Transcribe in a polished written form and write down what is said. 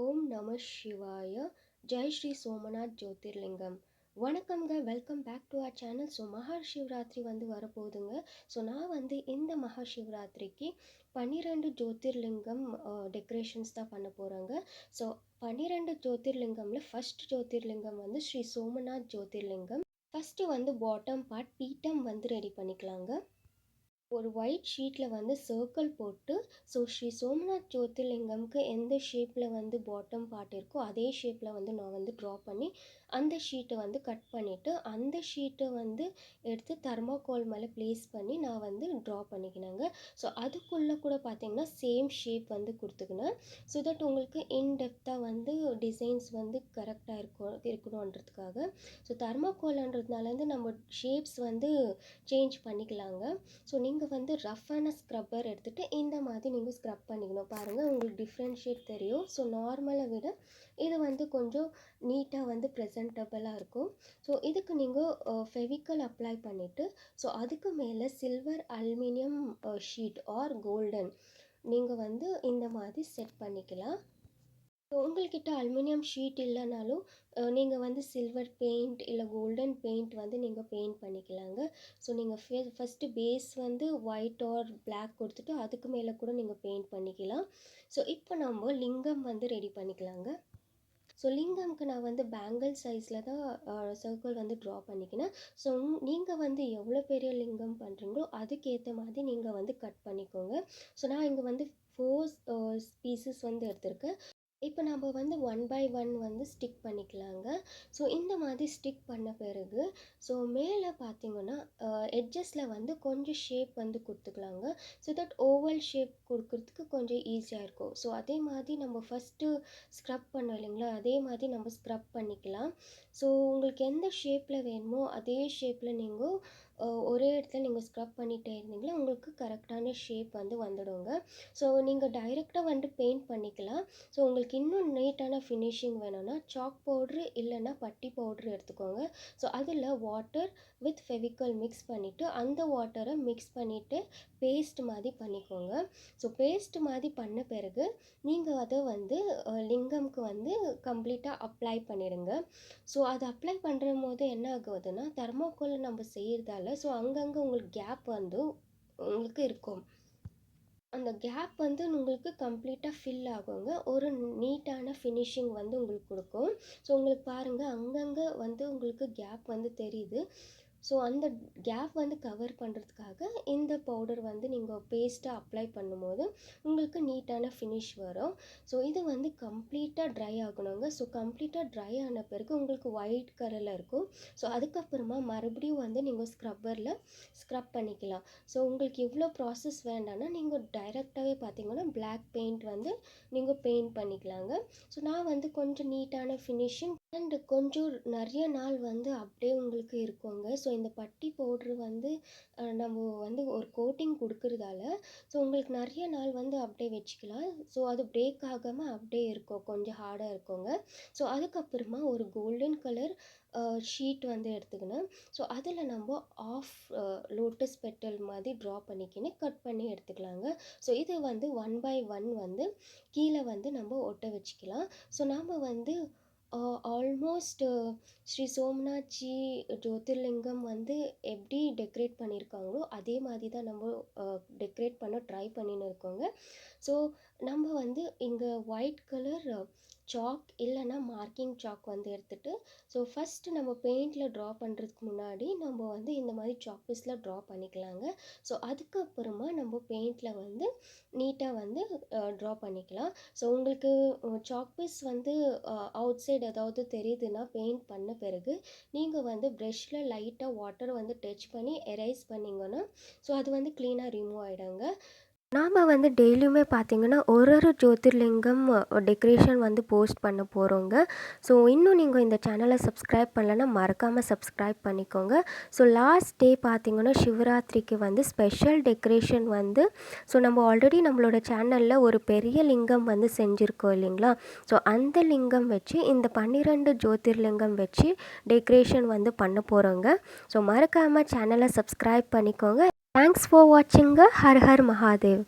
ஓம் நம சிவாய. ஜெய் ஸ்ரீ சோமநாத் ஜோதிர்லிங்கம். வணக்கம்ங்க, welcome back to our channel. So Maha Shivaratri வரப்போகுதுங்க. So நான் இந்த மகா சிவராத்திரிக்கு 12 ஜோதிர்லிங்கம் டெக்கரேஷன்ஸ் தான் பண்ண போகிறேங்க. ஸோ 12 ஜோதிர்லிங்கமில் first Jyotirlingam Shri Somnath Jyotirlingam. First bottom part பீட்டம் ரெடி பண்ணிக்கலாங்க. ஒரு ஒயிட் ஷீட்டில் சர்க்கிள் போட்டு, ஸோ ஸ்ரீ சோமநாத் ஜோதிர்லிங்கம்க்கு எந்த ஷேப்பில் பாட்டம் பார்ட் இருக்கோ அதே ஷேப்பில் நான் ட்ரா பண்ணி அந்த ஷீட்டை கட் பண்ணிவிட்டு அந்த ஷீட்டை எடுத்து தர்மாக்கோல் மேலே ப்ளேஸ் பண்ணி நான் ட்ரா பண்ணிக்கினேங்க. ஸோ அதுக்குள்ளே கூட பார்த்திங்கன்னா சேம் ஷேப் கொடுத்துக்கினேன். ஸோ தட் உங்களுக்கு இன்டெப்த்தாக டிசைன்ஸ் கரெக்டாக இருக்கணுன்றதுக்காக. ஸோ தர்மாக்கோல்ன்றதுனால நம்ம ஷேப்ஸ் சேஞ்ச் பண்ணிக்கலாங்க. ஸோ நீங்கள் ரஃப்பான ஸ்க்ரப்பர் எடுத்துகிட்டு இந்த மாதிரி நீங்கள் ஸ்க்ரப் பண்ணிக்கணும். பாருங்கள், உங்களுக்கு டிஃப்ரென்ஷியேட் தெரியும். ஸோ நார்மலை விட இது கொஞ்சம் நீட்டாக ப்ரெசன்டபுளாக இருக்கும். ஸோ இதுக்கு நீங்கள் ஃபெவிக்கல் அப்ளை பண்ணிவிட்டு, ஸோ அதுக்கு மேலே silver aluminium sheet or golden நீங்கள் இந்த மாதிரி செட் பண்ணிக்கலாம். ஸோ உங்கள்கிட்ட அலுமினியம் ஷீட் இல்லைனாலும் நீங்கள் சில்வர் பெயிண்ட் இல்லை கோல்டன் பெயிண்ட் நீங்கள் பெயிண்ட் பண்ணிக்கலாங்க. ஸோ நீங்கள் first base white or black கொடுத்துட்டு அதுக்கு மேலே கூட நீங்கள் பெயிண்ட் பண்ணிக்கலாம். ஸோ இப்போ நம்ம லிங்கம் ரெடி பண்ணிக்கலாங்க. ஸோ லிங்கம்க்கு நான் பேங்கிள் சைஸில் தான் சர்க்கிள் ட்ரா பண்ணிக்கினேன். ஸோ நீங்கள் எவ்வளோ பெரிய லிங்கம் பண்ணுறீங்களோ அதுக்கேற்ற மாதிரி நீங்கள் கட் பண்ணிக்கோங்க. ஸோ நான் இங்கே 4 பீசஸ் எடுத்திருக்கேன். இப்போ நம்ம 1 பை 1 ஸ்டிக் பண்ணிக்கலாங்க. ஸோ இந்த மாதிரி ஸ்டிக் பண்ண பிறகு ஸோ மேலே பார்த்தீங்கன்னா எட்ஜஸில் கொஞ்சம் ஷேப் கொடுத்துக்கலாங்க. ஸோ தட் ஓவல் ஷேப் கொடுக்குறதுக்கு கொஞ்சம் ஈஸியாக இருக்கும். ஸோ அதே மாதிரி நம்ம ஃபஸ்ட்டு ஸ்க்ரப் பண்ணோம் இல்லைங்களா, அதே மாதிரி நம்ம ஸ்க்ரப் பண்ணிக்கலாம். ஸோ உங்களுக்கு எந்த ஷேப்பில் வேணுமோ அதே ஷேப்பில் நீங்கள் ஒரே இடத்துல நீங்கள் ஸ்க்ரப் பண்ணிகிட்டே இருந்தீங்களா உங்களுக்கு கரெக்டான ஷேப் வந்துடுங்க. ஸோ நீங்கள் டைரெக்டாக பெயிண்ட் பண்ணிக்கலாம். ஸோ உங்களுக்கு இன்னும் நீட்டான ஃபினிஷிங் வேணும்னா சாக் பவுட்ரு இல்லைன்னா பட்டி பவுட்ரு எடுத்துக்கோங்க. ஸோ அதில் வாட்டர் வித் ஃபெவிக்கல் மிக்ஸ் பண்ணிவிட்டு அந்த வாட்டரை மிக்ஸ் பண்ணிவிட்டு பேஸ்ட் மாதிரி பண்ணிக்கோங்க. ஸோ பேஸ்ட் மாதிரி பண்ண பிறகு நீங்கள் அதை லிங்கம்க்கு கம்ப்ளீட்டாக அப்ளை பண்ணிடுங்க. ஸோ அதை அப்ளை பண்ணுற போது என்ன ஆகுதுன்னா தெர்மாக்கோல் நம்ம செய்கிறதால ஸோ அங்கங்கே உங்களுக்கு கேப் உங்களுக்கு இருக்கும். அந்த கேப் உங்களுக்கு கம்ப்ளீட்டாக ஃபில் ஆகுங்க. ஒரு நீட்டான ஃபினிஷிங் உங்களுக்கு கொடுக்கும். ஸோ உங்களுக்கு பாருங்கள், அங்கங்கே உங்களுக்கு கேப் தெரியுது. ஸோ அந்த கேப் கவர் பண்ணுறதுக்காக இந்த பவுடர் நீங்கள் பேஸ்ட்டாக அப்ளை பண்ணும்போது உங்களுக்கு நீட்டான ஃபினிஷ் வரும். ஸோ இது கம்ப்ளீட்டாக ட்ரை ஆகணுங்க. ஸோ கம்ப்ளீட்டாக ட்ரை ஆன பிறகு உங்களுக்கு ஒயிட் கலரில் இருக்கும். ஸோ அதுக்கப்புறமா மறுபடியும் நீங்கள் ஸ்க்ரப்பரில் ஸ்க்ரப் பண்ணிக்கலாம். ஸோ உங்களுக்கு இவ்வளோ ப்ராசஸ் வேண்டாம்னா நீங்கள் டைரெக்டாகவே பார்த்தீங்கன்னா பிளாக் பெயிண்ட் நீங்கள் பெயிண்ட் பண்ணிக்கலாங்க. ஸோ நான் கொஞ்சம் நீட்டான ஃபினிஷிங் அண்டு கொஞ்சம் நிறைய நாள் அப்படியே உங்களுக்கு இருக்குங்க. ஸோ இந்த பட்டி பவுட்ரு நம்ம ஒரு கோட்டிங் கொடுக்குறதால ஸோ உங்களுக்கு நிறைய நாள் அப்படியே வச்சுக்கலாம். ஸோ அது பிரேக் ஆகாமல் அப்படியே இருக்கும், கொஞ்சம் ஹார்டாக இருக்குங்க. ஸோ அதுக்கப்புறமா ஒரு கோல்டன் கலர் ஷீட் எடுத்துக்கணும். ஸோ அதில் நம்ம ஆஃப் லோட்டஸ் பெட்டல் மாதிரி ட்ரா பண்ணிக்கின்னு கட் பண்ணி எடுத்துக்கலாங்க. ஸோ இது 1 பை 1 கீழே நம்ம ஒட்ட வச்சுக்கலாம். ஸோ நாம் ஆல்மோஸ்ட் ஸ்ரீ சோம்நாத்ஜி ஜோதிர்லிங்கம் எப்படி டெக்கரேட் பண்ணியிருக்காங்களோ அதே மாதிரி தான் நம்ம டெக்கரேட் பண்ண ட்ரை பண்ணின்னு இருக்கோங்க. ஸோ நம்ம இங்கே ஒயிட் கலர் சாக் இல்லைன்னா மார்க்கிங் சாக் எடுத்துகிட்டு ஸோ ஃபஸ்ட்டு நம்ம பெயிண்டில் ட்ரா பண்ணுறதுக்கு முன்னாடி நம்ம இந்த மாதிரி சாக் பீஸில் ட்ரா பண்ணிக்கலாங்க. ஸோ அதுக்கப்புறமா நம்ம பெயிண்டில் நீட்டாக ட்ரா பண்ணிக்கலாம். ஸோ உங்களுக்கு சாக் பீஸ் அவுட் சைடு ஏதாவது தெரியுதுன்னா பெயிண்ட் பண்ண பிறகு நீங்கள் ப்ரெஷ்ஷில் லைட்டாக வாட்டர் டச் பண்ணி எரேஸ் பண்ணிங்கன்னா ஸோ அது க்ளீனாக ரிமூவ் ஆகிடுங்க. நாம் டெய்லியுமே பார்த்திங்கன்னா ஒரு ஜோதிர்லிங்கம் டெக்கரேஷன் போஸ்ட் பண்ண போகிறோங்க. ஸோ இன்னும் நீங்கள் இந்த சேனலை சப்ஸ்கிரைப் பண்ணலைன்னா மறக்காமல் சப்ஸ்கிரைப் பண்ணிக்கோங்க. ஸோ லாஸ்ட் டே பார்த்திங்கன்னா சிவராத்திரிக்கு ஸ்பெஷல் டெக்கரேஷன் ஸோ நம்ம ஆல்ரெடி நம்மளோட சேனலில் ஒரு பெரிய லிங்கம் செஞ்சுருக்கோம் இல்லைங்களா. ஸோ அந்த லிங்கம் வச்சு இந்த 12 ஜோதிர்லிங்கம் வச்சு டெக்கரேஷன் பண்ண போகிறோங்க. ஸோ மறக்காமல் சேனலை சப்ஸ்கிரைப் பண்ணிக்கோங்க. Thanks for வாட்சிங்க. Her her Mahadev.